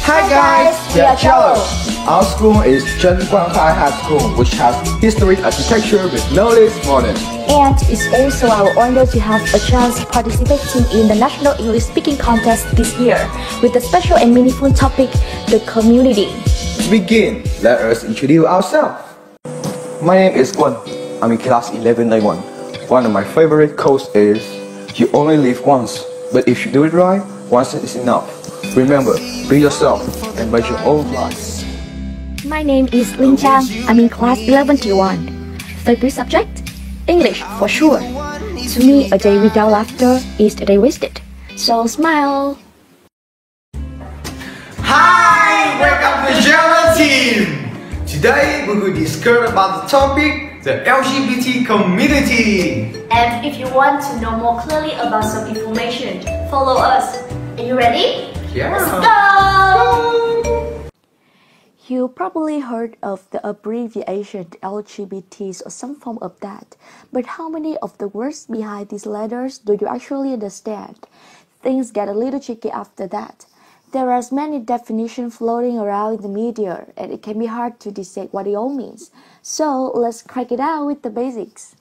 Hi guys, we are Jello. Our school is Chen Guangtai High School, which has historic architecture with knowledge modern. And it's also our honor to have a chance participating in the National English Speaking Contest this year with a special and meaningful topic, the community. To begin, let us introduce ourselves. My name is Guan. I'm in class 1191. One of my favorite quotes is, "You only live once, but if you do it right, once is enough. Remember, be yourself and make your own life." My name is Lin Chang. I'm in class 11T1. Favorite subject? English, for sure. To me, a day without laughter is a day wasted. So smile. Hi, welcome to Jello team. Today we will discuss about the topic, the LGBT community. And if you want to know more clearly about some information, follow us. Are you ready? Yeah. Let's go! You probably heard of the abbreviation LGBTs or some form of that, but how many of the words behind these letters do you actually understand? Things get a little tricky after that. There are many definitions floating around in the media, and it can be hard to decide what it all means. So let's crack it out with the basics.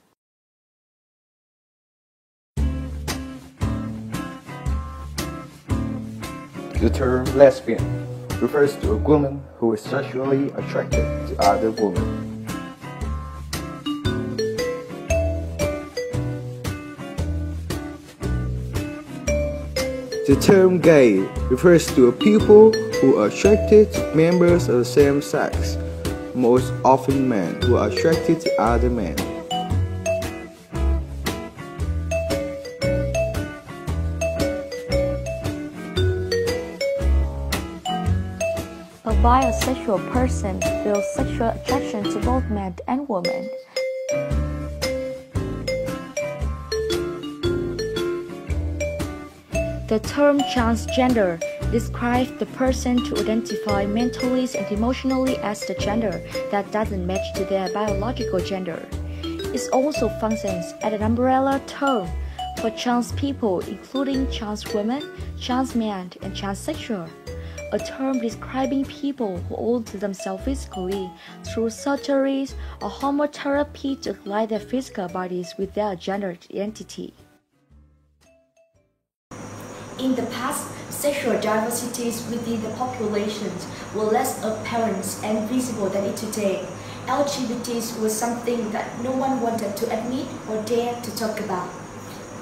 The term lesbian refers to a woman who is sexually attracted to other women. The term gay refers to a people who are attracted to members of the same sex, most often men who are attracted to other men. A bisexual person feels sexual attraction to both men and women. The term transgender describes the person to identify mentally and emotionally as the gender that doesn't match to their biological gender. It also functions as an umbrella term for trans people, including trans women, trans men, and transsexual. A term describing people who alter themselves physically through surgeries or homotherapy to align their physical bodies with their gender identity. In the past, sexual diversities within the populations were less apparent and visible than it today. LGBTs was something that no one wanted to admit or dare to talk about.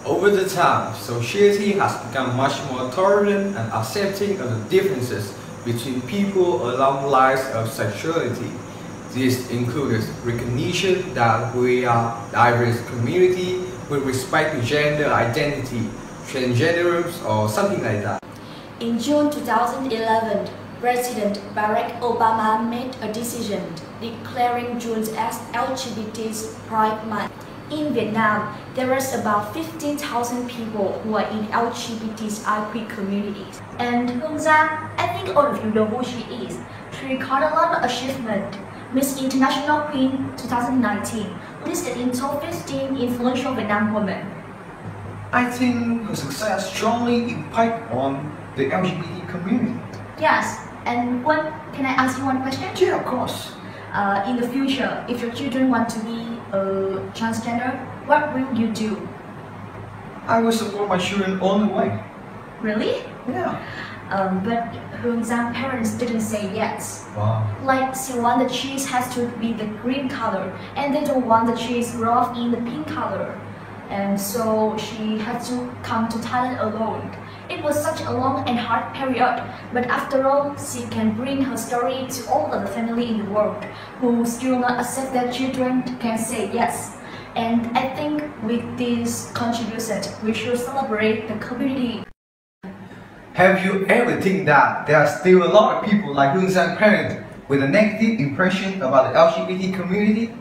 Over the time, society has become much more tolerant and accepting of the differences between people along lines of sexuality. This includes recognition that we are a diverse community with respect to gender identity, transgenderism, or something like that. In June 2011, President Barack Obama made a decision declaring June as LGBT Pride Month. In Vietnam, there is about 15,000 people who are in LGBTIQ communities. And Hương Giang, I think all of you know who she is. She recorded a lot of achievement. Miss International Queen 2019, listed in top 15 influential Vietnam women. I think her success strongly impacted on the LGBT community. Yes, and can I ask you one question? Yeah, of course. In the future, if your children want to be transgender, what will you do? I will support my children all the way. Really? Yeah. But Hương Giang's parents didn't say yes. Wow. Like, she want the cheese has to be the green color, and they don't want the cheese grow up in the pink color. And so she had to come to Thailand alone. It was such a long and hard period, but after all, she can bring her story to all of the family in the world who still not accept their children can say yes. And I think with this contribution, we should celebrate the community. Have you ever think that there are still a lot of people like Hungsan parents with a negative impression about the LGBT community?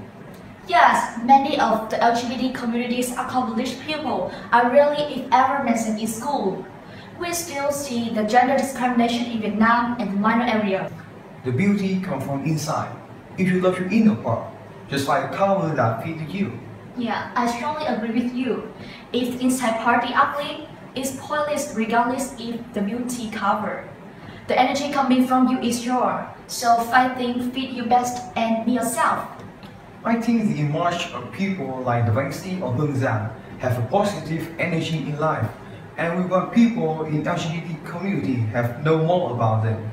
Yes, many of the LGBT community's accomplished people are rarely if ever mentioned in school. We still see the gender discrimination in Vietnam and the minor area. The beauty comes from inside. If you love your inner part, just like the color that fits you. Yeah, I strongly agree with you. If the inside part is ugly, it's pointless regardless if the beauty cover. The energy coming from you is yours, so find things fit you best and be yourself. I think the image of people like the Banksy or Hungsan have a positive energy in life, and we want people in LGBT community have know more about them.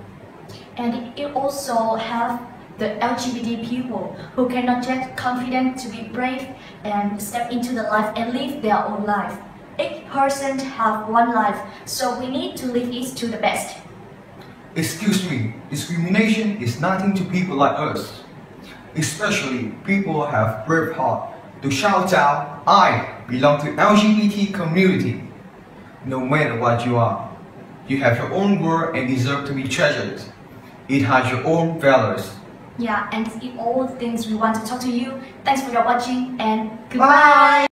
And it also have the LGBT people who cannot get confident to be brave and step into the life and live their own life. Each person have one life, so we need to live it to the best. Excuse me, discrimination is nothing to people like us. Especially people who have brave heart to shout out, I belong to LGBT community. No matter what you are, you have your own world and deserve to be treasured. It has your own values. Yeah, and in all things we want to talk to you. Thanks for your watching and goodbye. Bye.